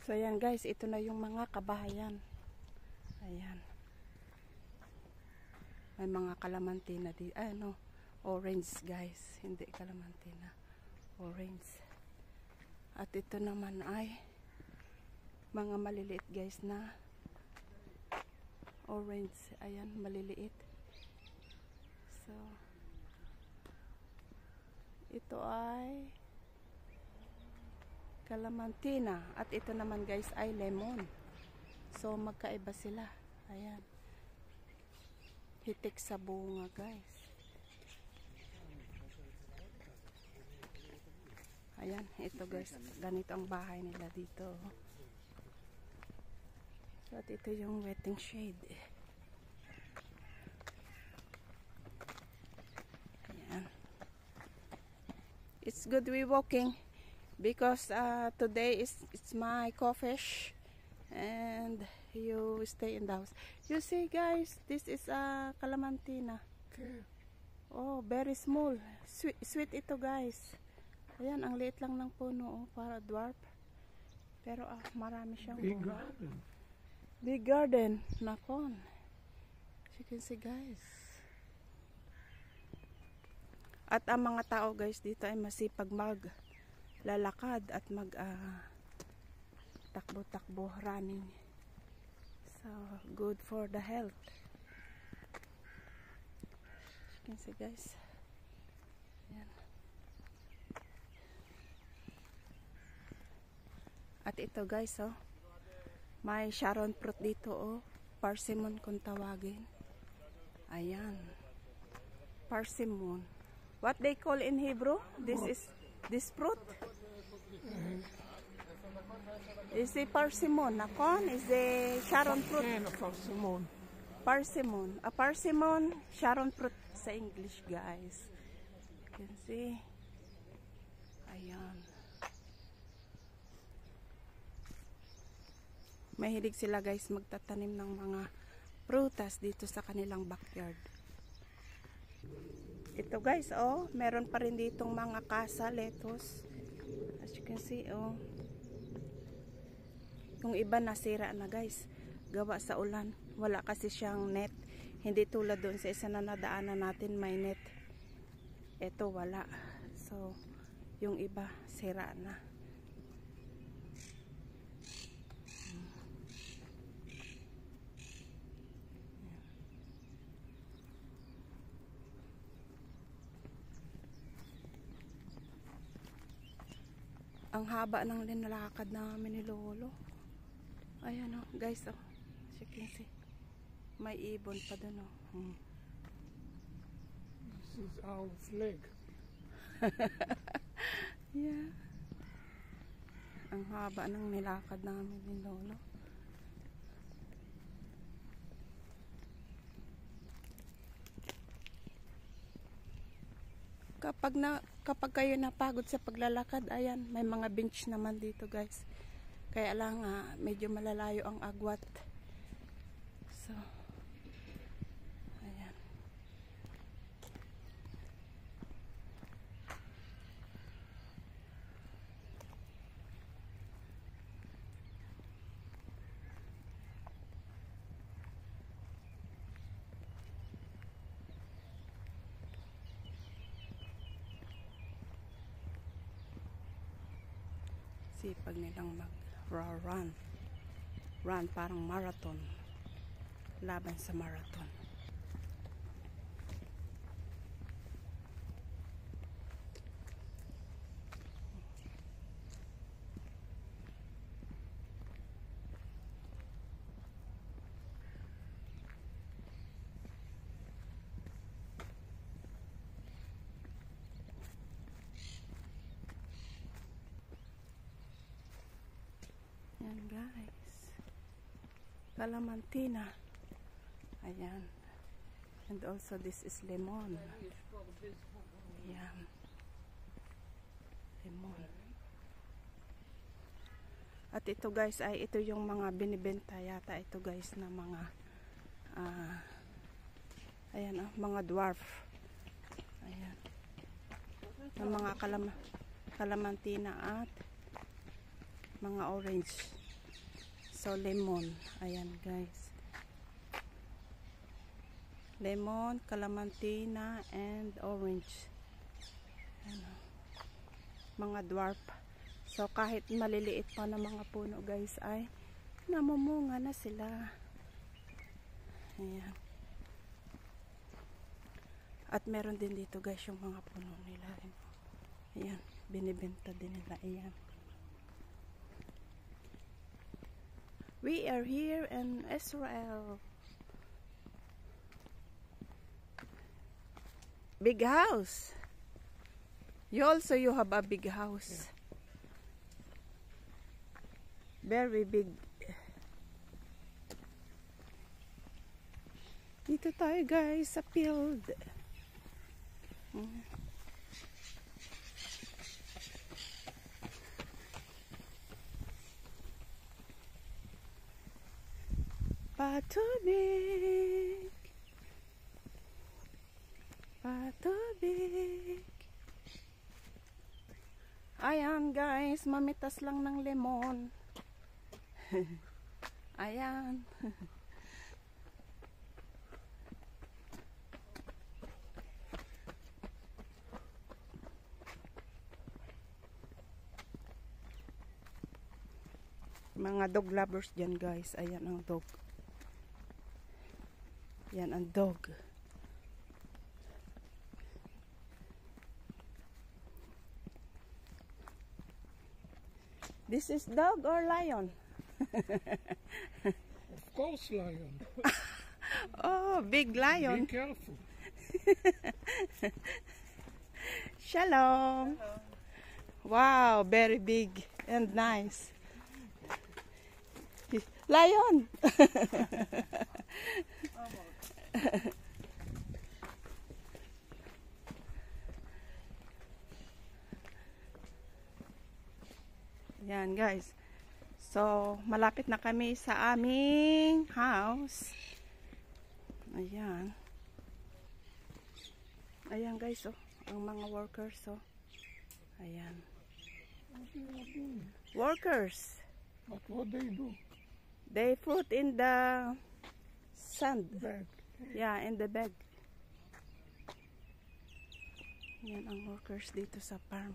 So ayan guys, ito na yung mga kabahayan. Ayan. May mga kalamantina di, no, orange guys, hindi kalamantina, orange. At ito naman ay mga maliliit guys na orange. Ayan, maliliit. So ito ay kalamantina at ito naman guys ay lemon. So magkaiba sila. Ayan. Hitik sa bunga guys. Ayan, ito guys, ganito ang bahay nila dito. So at ito yung waiting shade. Ayan. It's good we walking because today it's my coffee and you stay in the house. You see guys, this is a calamantina. Oh, very small. Sweet ito guys. Ayan, ang liit lang ng puno, para dwarf. Pero marami siyang big garden. Big garden. Nakon. As you can see guys. At ang mga tao guys dito ay masipag maglalakad at mag takbo-takbo, running. So good for the health. As you can see guys. Ayan. At ito guys, oh, may Sharon fruit dito, oh, persimmon kung tawagin. Ayan, persimmon. What they call in Hebrew? This fruit is the persimmon. Nakon is the Sharon fruit. Persimmon. Persimmon. A persimmon, Sharon fruit sa English, guys. You can see. Ayan. Mahilig sila guys magtatanim ng mga prutas dito sa kanilang backyard. Ito guys, oh, meron pa rin ditong mga kasa, lettuce. As you can see, oh. Yung iba nasira na guys. Gawa sa ulan. Wala kasi siyang net. Hindi tulad doon sa isa na nadaanan natin may net. Ito wala. So, yung iba sira na. Ang haba ng linalakad namin ni Lolo. Ayan o, guys, oh. As you can see. May ibon pa dun, oh. This is our flag. Yeah. Ang haba ng nilakad namin ni Lolo. Kapag kayo napagod sa paglalakad, ayan, may mga bench naman dito guys. Kaya lang medyo malalayo ang agwat. So, ayan. Sipag nilang mag-run. Run parang marathon. Laban sa marathon. Yan guys, calamantina. Ayan. And also this is lemon. Ayan. Lemon. At ito guys ay ito yung mga binibenta yata ito guys na mga ayan, mga dwarf. Ayan. Ng mga kalamantina at mga orange. So, lemon. Ayan, guys. Lemon, calamantina, and orange. Ayan. Mga dwarf. So, kahit maliliit pa na mga puno, guys, ay namumunga na sila. Ayan. At meron din dito, guys, yung mga puno nila. Ayan. Binibenta din nila. Ayan. We are here in Israel. Big house. You have a big house. Very big. Dito tayo, guys, sa field. Patubig. Patubig. Ayan, guys, mamitas lang ng lemon. Ayan. Mga dog lovers dyan, guys. Ayan ang dog. Yan ang dog. This is dog or lion? Of course, lion. Oh, big lion. Be careful. Shalom. Wow, very big and nice. Lion. Yan, guys. So, malapit na kami sa aming house. Ayan. Ayan, guys, oh. Ang mga workers, oh. Ayan. Workers. But what they do? They put in the sand. Bag. Yeah, in the bag. Yan ang workers dito sa farm.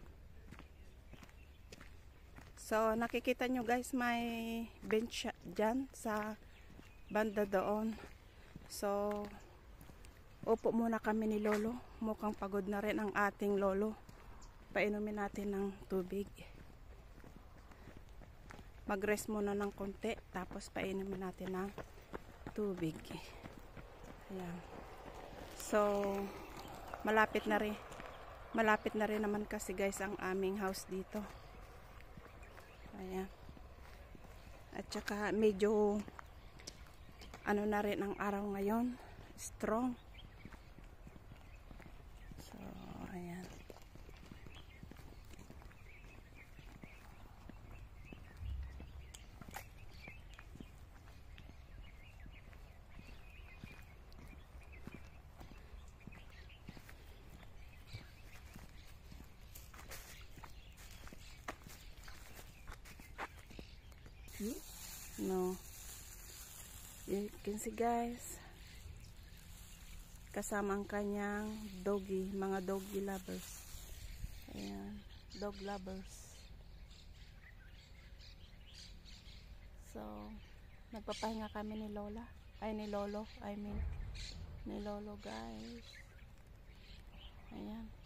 So, nakikita nyo, guys, may bench dyan sa banda doon. So, upo muna kami ni Lolo. Mukhang pagod na rin ang ating Lolo. Painumin natin ng tubig. Mag-rest muna ng konti, tapos painumin natin ng tubig. Ayan. So, malapit na rin. Malapit na rin naman kasi, guys, ang aming house dito. Ayan. At saka medyo ano na rin ang araw ngayon. Strong. So, ayan. No. You can see, guys. Kasama ang kanyang doggy, mga doggy lovers. Ayan, dog lovers. So, nagpapahinga kami ni Lola. Ay, ni Lolo. I mean, ni Lolo, guys. Ayan.